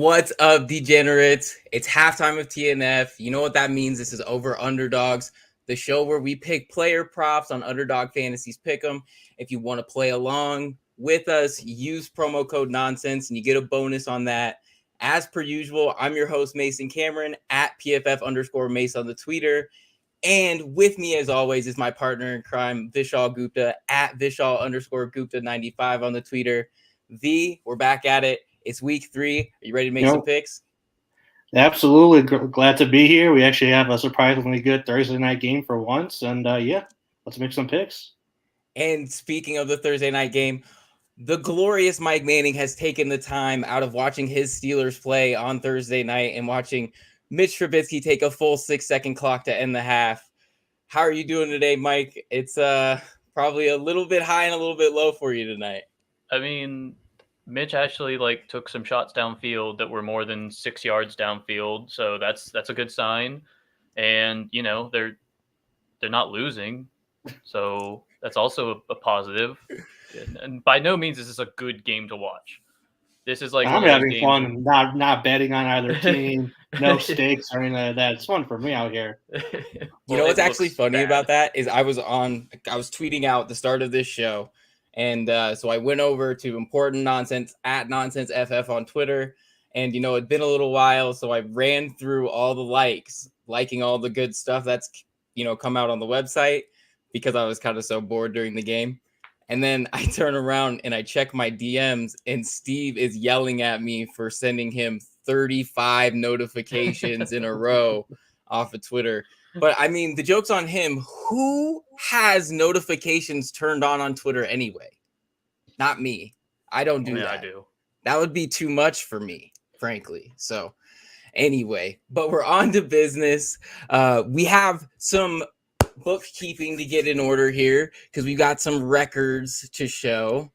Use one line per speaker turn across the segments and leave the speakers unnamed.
What's up, degenerates? It's halftime of TNF. You know what that means. This is Over Underdogs, the show where we pick player props on Underdog Fantasies PickEm. If you want to play along with us, use promo code NONSENSE and you get a bonus on that. As per usual, I'm your host, Mason Cameron, at PFF_Mace on the Twitter. And with me, as always, is my partner in crime, Vishaal Gupta, at Vishaal_Gupta95 on the Twitter. V, we're back at it. It's week 3. Are you ready to make some picks?
Absolutely. Glad to be here. We actually have a surprisingly good Thursday night game for once. And let's make some picks.
And speaking of the Thursday night game, the glorious Mike Manning has taken the time out of watching his Steelers play on Thursday night and watching Mitch Trubisky take a full 6-second clock to end the half. How are you doing today, Mike? It's probably a little bit high and a little bit low for you tonight.
I mean, Mitch actually took some shots downfield that were more than 6 yards downfield, so that's a good sign. And they're not losing, so that's also a positive. And by no means is this a good game to watch. This is
I'm having fun, not betting on either team, no stakes or anything like that. It's fun for me out here.
You know what's actually funny about that is I was tweeting out the start of this show. And so I went over to Important Nonsense at NonsenseFF on Twitter. And, it'd been a little while. So I ran through all the liking all the good stuff that's, come out on the website because I was kind of so bored during the game. And then I turn around and I check my DMs and Steve is yelling at me for sending him 35 notifications in a row off of Twitter. But I mean, the joke's on him. Who has notifications turned on Twitter anyway? Not me. I don't do that.
I do.
That would be too much for me, frankly. So anyway, but we're on to business. We have some bookkeeping to get in order here because we've got some records to show.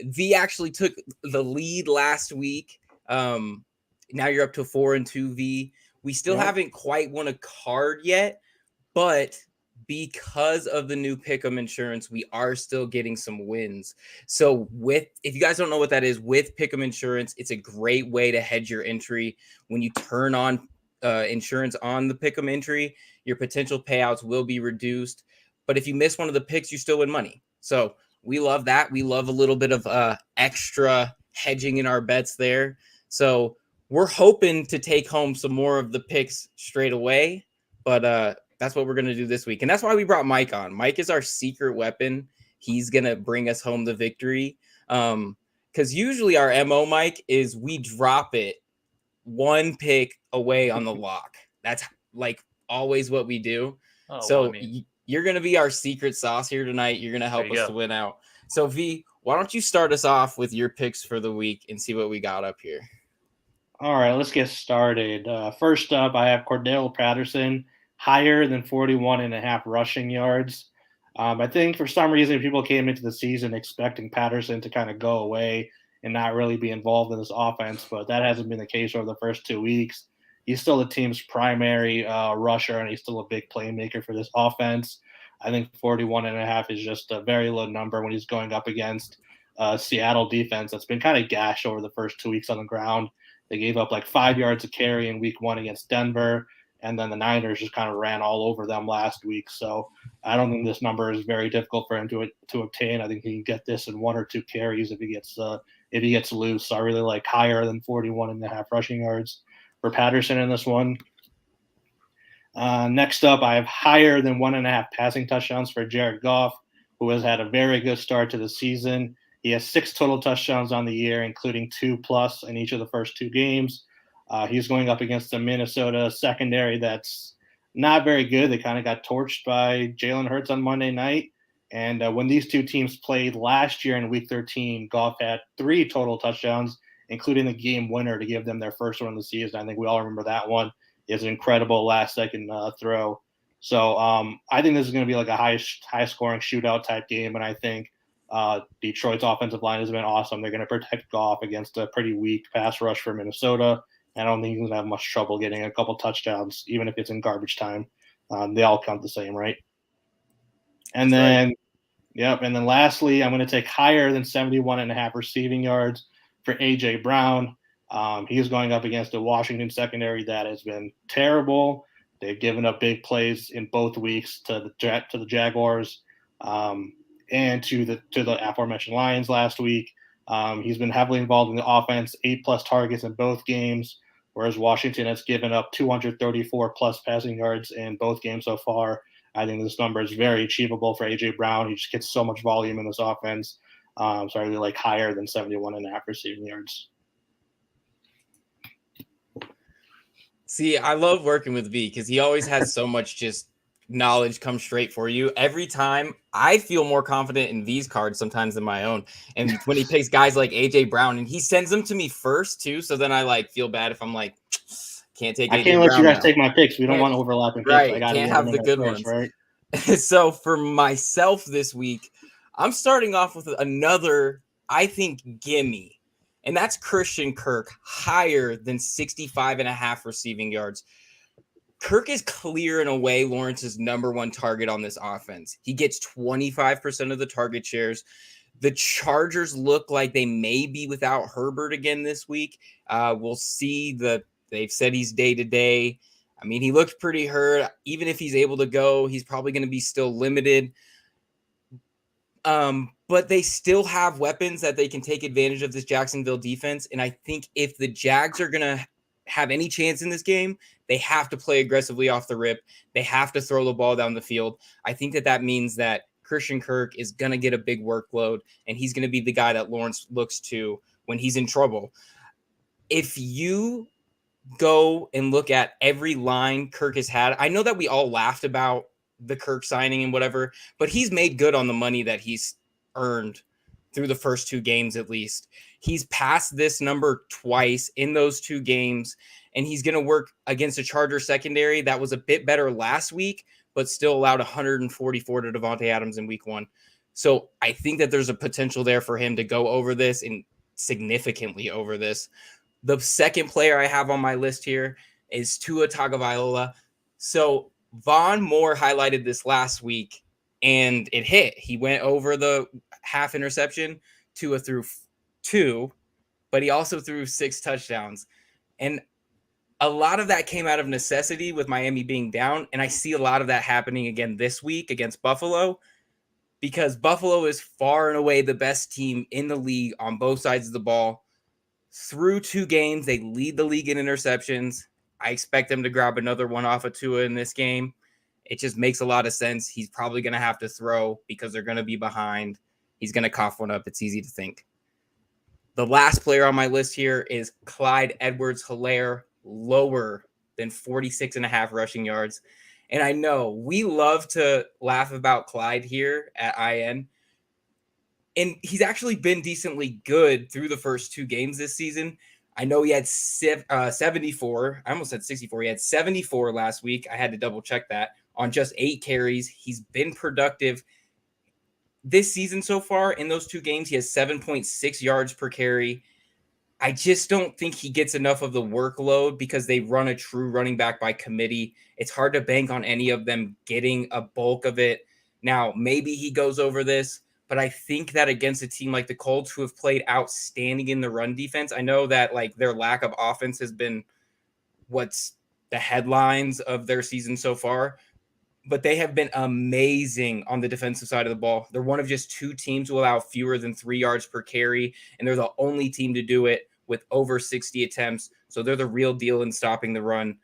V actually took the lead last week. Now you're up to 4-2, V. We still haven't quite won a card yet, but because of the new PickEm insurance, we are still getting some wins. So if you guys don't know what that is, with PickEm insurance, it's a great way to hedge your entry. When you turn on insurance on the PickEm entry, your potential payouts will be reduced. But if you miss one of the picks, you still win money. So we love that. We love a little bit of extra hedging in our bets there. So we're hoping to take home some more of the picks straight away, but that's what we're going to do this week. And that's why we brought Mike on. Mike is our secret weapon. He's going to bring us home the victory. Because usually our MO, Mike, is we drop it one pick away on the lock. That's always what we do. You're going to be our secret sauce here tonight. You're going to help us to win out. So V, why don't you start us off with your picks for the week and see what we got up here?
All right, let's get started. First up, I have Cordell Patterson, higher than 41.5 rushing yards. I think for some reason people came into the season expecting Patterson to kind of go away and not really be involved in this offense, but that hasn't been the case over the first 2 weeks. He's still the team's primary rusher, and he's still a big playmaker for this offense. I think 41.5 is just a very low number when he's going up against Seattle defense that's been kind of gashed over the first 2 weeks on the ground. They gave up 5 yards a carry in week 1 against Denver, and then the Niners just kind of ran all over them last week. So I don't think this number is very difficult for him to obtain. I think he can get this in 1 or 2 carries if he gets loose. So I really like higher than 41.5 rushing yards for Patterson in this one. Next up, I have higher than 1.5 passing touchdowns for Jared Goff, who has had a very good start to the season. He has 6 total touchdowns on the year, including 2+ in each of the first 2 games. He's going up against the Minnesota secondary that's not very good. They kind of got torched by Jalen Hurts on Monday night. And when these 2 teams played last year in Week 13, Goff had 3 total touchdowns, including the game winner to give them their first one of the season. I think we all remember that one. It's an incredible last-second throw. So I think this is going to be a high-scoring shootout type game, and I think Detroit's offensive line has been awesome. They're going to protect Goff against a pretty weak pass rush for Minnesota. I don't think he's going to have much trouble getting a couple touchdowns, even if it's in garbage time. They all count the same, right? And then lastly, I'm going to take higher than 71.5 receiving yards for A.J. Brown. He's going up against the Washington secondary that has been terrible. They've given up big plays in both weeks to the Jaguars and to the aforementioned Lions last week. He's been heavily involved in the offense, 8+ targets in both games, whereas Washington has given up 234+ passing yards in both games so far. I think this number is very achievable for A.J. Brown. He just gets so much volume in this offense. So I really like higher than 71.5 receiving yards.
See, I love working with V because he always has so much just knowledge come straight for you. Every time I feel more confident in V's cards sometimes than my own. And when he picks guys like AJ Brown, and he sends them to me first too, so then I like feel bad if I'm like, can't take.
I
AJ
can't let
Brown
you guys
now.
take my picks. We don't want overlapping picks.
Right,
I gotta
can't have the good ones.
Right.
So for myself this week, I'm starting off with another, I think, gimme. And that's Christian Kirk, higher than 65.5 receiving yards. Kirk is clear and away Lawrence's number one target on this offense. He gets 25% of the target shares. The Chargers look like they may be without Herbert again this week. We'll see. They've said he's day-to-day. I mean, he looked pretty hurt. Even if he's able to go, he's probably going to be still limited. But they still have weapons that they can take advantage of this Jacksonville defense. And I think if the Jags are going to have any chance in this game, they have to play aggressively off the rip. They have to throw the ball down the field. I think that means that Christian Kirk is going to get a big workload, and he's going to be the guy that Lawrence looks to when he's in trouble. If you go and look at every line Kirk has had, I know that we all laughed about the Kirk signing and whatever, but he's made good on the money that he's earned through the first 2 games at least. He's passed this number twice in those 2 games, and he's going to work against a Charger secondary that was a bit better last week, but still allowed 144 to Devontae Adams in week 1. So I think that there's a potential there for him to go over this and significantly over this. The second player I have on my list here is Tuataga Viola. So Vaughn Moore highlighted this last week, and it hit. He went over the half interception. Tua threw 2, but he also threw 6 touchdowns. And a lot of that came out of necessity with Miami being down, and I see a lot of that happening again this week against Buffalo, because Buffalo is far and away the best team in the league on both sides of the ball. Through 2 games, they lead the league in interceptions. I expect them to grab another one off of Tua in this game. It just makes a lot of sense. He's probably going to have to throw because they're going to be behind. He's going to cough one up. It's easy to think. The last player on my list here is Clyde Edwards-Hilaire, lower than 46.5 rushing yards. And I know we love to laugh about Clyde here at IN. And he's actually been decently good through the first 2 games this season. I know he had 74. I almost said 64. He had 74 last week. I had to double check that on just 8 carries. He's been productive this season so far. In those 2 games, he has 7.6 yards per carry. I just don't think he gets enough of the workload because they run a true running back by committee. It's hard to bank on any of them getting a bulk of it. Now, maybe he goes over this, but I think that against a team like the Colts, who have played outstanding in the run defense, I know that like their lack of offense has been what's the headlines of their season so far, but they have been amazing on the defensive side of the ball. They're one of just 2 teams who allow fewer than 3 yards per carry, and they're the only team to do it with over 60 attempts. So they're the real deal in stopping the run.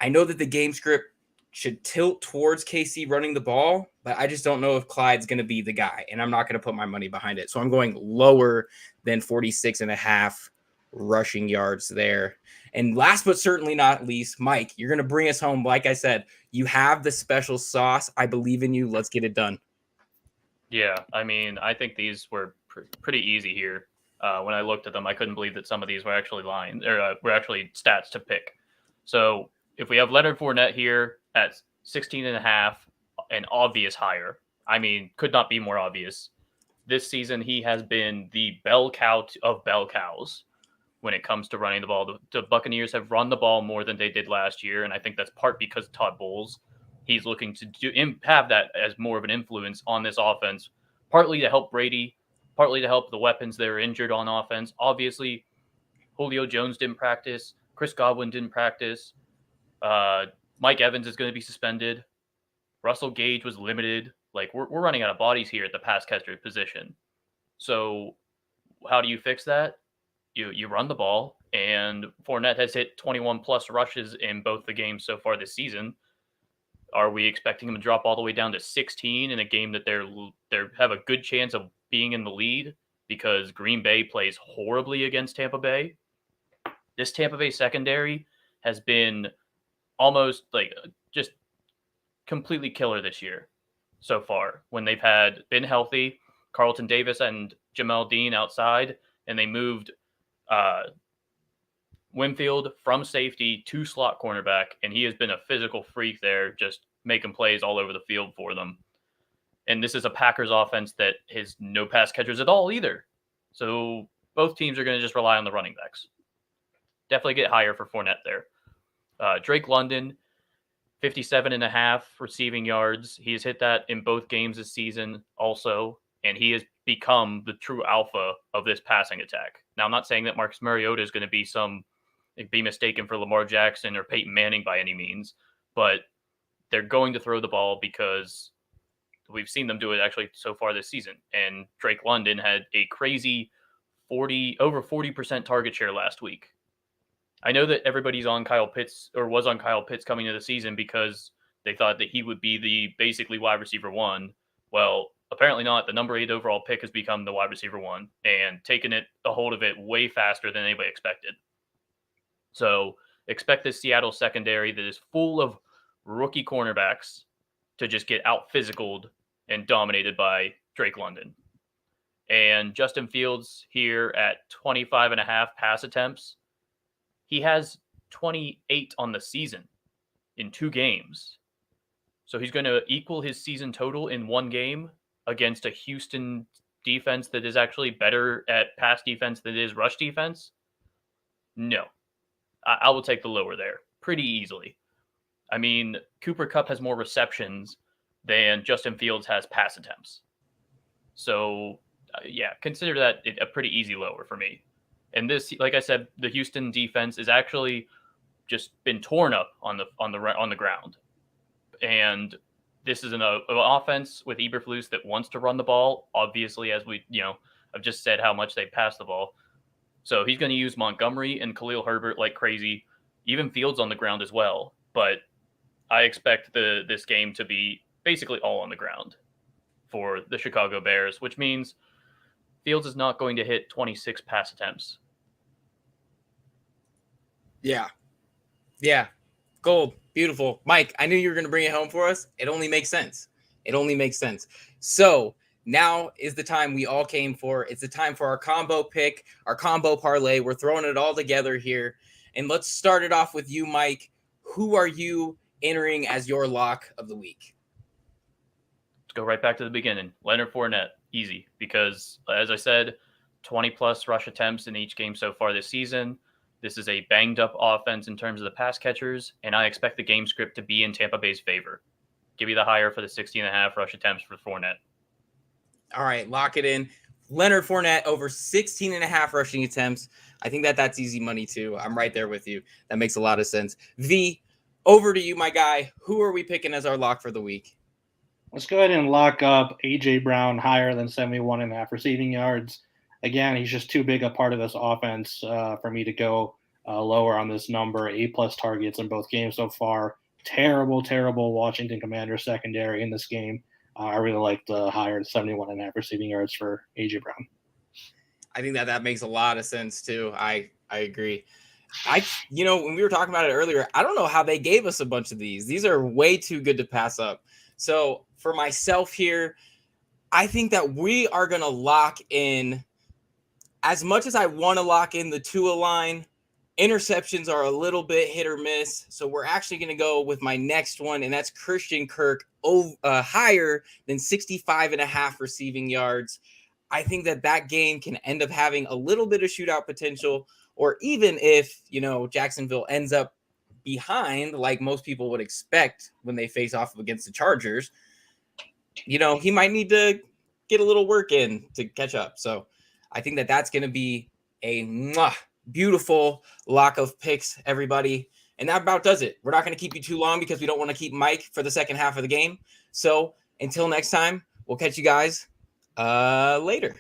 I know that the game script should tilt towards KC running the ball, but I just don't know if Clyde's going to be the guy, and I'm not going to put my money behind it. So I'm going lower than 46.5 rushing yards there. And last but certainly not least, Mike, you're going to bring us home. Like I said, you have the special sauce. I believe in you. Let's get it done.
Yeah, I mean, I think these were pretty easy here. When I looked at them, I couldn't believe that some of these were actually lines or were actually stats to pick. So if we have Leonard Fournette here at 16.5, an obvious higher. I mean, could not be more obvious. This season, he has been the bell cow of bell cows when it comes to running the ball. The Buccaneers have run the ball more than they did last year, and I think that's part because Todd Bowles. He's looking to have that as more of an influence on this offense, partly to help Brady, partly to help the weapons that are injured on offense. Obviously, Julio Jones didn't practice. Chris Godwin didn't practice. Mike Evans is going to be suspended. Russell Gage was limited. Like, we're running out of bodies here at the pass catcher position. So how do you fix that? You run the ball, and Fournette has hit 21-plus rushes in both the games so far this season. Are we expecting him to drop all the way down to 16 in a game that they have a good chance of being in the lead because Green Bay plays horribly against Tampa Bay? This Tampa Bay secondary has been almost like just completely killer this year so far when they've been healthy. Carlton Davis and Jamel Dean outside, and they moved Winfield from safety to slot cornerback, and he has been a physical freak there, just making plays all over the field for them. And this is a Packers offense that has no pass catchers at all either. So both teams are going to just rely on the running backs. Definitely get higher for Fournette there. Drake London, 57.5 receiving yards. He has hit that in both games this season also, and he has become the true alpha of this passing attack. Now, I'm not saying that Marcus Mariota is going to be mistaken for Lamar Jackson or Peyton Manning by any means, but they're going to throw the ball because we've seen them do it actually so far this season. And Drake London had a crazy over 40% target share last week. I know that everybody's on Kyle Pitts or was on Kyle Pitts coming into the season because they thought that he would be the basically wide receiver one. Well, apparently not. The number 8 overall pick has become the wide receiver one and taken a hold of it way faster than anybody expected. So expect this Seattle secondary that is full of rookie cornerbacks to just get out physicaled and dominated by Drake London. And Justin Fields here at 25.5 pass attempts. He has 28 on the season in 2 games. So he's going to equal his season total in 1 game against a Houston defense that is actually better at pass defense than it is rush defense. No. I will take the lower there pretty easily. I mean, Cooper Kupp has more receptions than Justin Fields has pass attempts. So, consider that a pretty easy lower for me. And this, like I said, the Houston defense is actually just been torn up on the ground. And this is an offense with Eberflus that wants to run the ball. Obviously, as I've just said how much they pass the ball. So he's going to use Montgomery and Khalil Herbert like crazy, even Fields on the ground as well. But I expect this game to be basically all on the ground for the Chicago Bears, which means Fields is not going to hit 26 pass attempts.
Yeah. Gold. Beautiful. Mike, I knew you were going to bring it home for us. It only makes sense. So now is the time we all came for. It's the time for our combo pick, our combo parlay. We're throwing it all together here. And let's start it off with you, Mike. Who are you entering as your lock of the week?
Let's go right back to the beginning. Leonard Fournette. Easy. Because, as I said, 20-plus rush attempts in each game so far this season. This is a banged-up offense in terms of the pass catchers, and I expect the game script to be in Tampa Bay's favor. Give me the higher for the 60.5 rush attempts for Fournette.
All right, lock it in. Leonard Fournette over 16.5 rushing attempts. I think that's easy money, too. I'm right there with you. That makes a lot of sense. V, over to you, my guy. Who are we picking as our lock for the week?
Let's go ahead and lock up A.J. Brown higher than 71.5 receiving yards. Again, he's just too big a part of this offense for me to go lower on this number. 8+ targets in both games so far. Terrible Washington Commanders secondary in this game. I really like the higher 71.5 receiving yards for A.J. Brown.
I think that makes a lot of sense, too. I agree. When we were talking about it earlier, I don't know how they gave us a bunch of these. These are way too good to pass up. So for myself here, I think that we are going to lock in. As much as I want to lock in the Tua line, interceptions are a little bit hit or miss. So we're actually going to go with my next one, and that's Christian Kirk higher than 65.5 receiving yards. I think that game can end up having a little bit of shootout potential, or even if, Jacksonville ends up behind, like most people would expect when they face off against the Chargers, he might need to get a little work in to catch up. So I think that's going to be a beautiful lock of picks, everybody. And that about does it. We're not going to keep you too long because we don't want to keep Mike for the second half of the game. So until next time, we'll catch you guys later.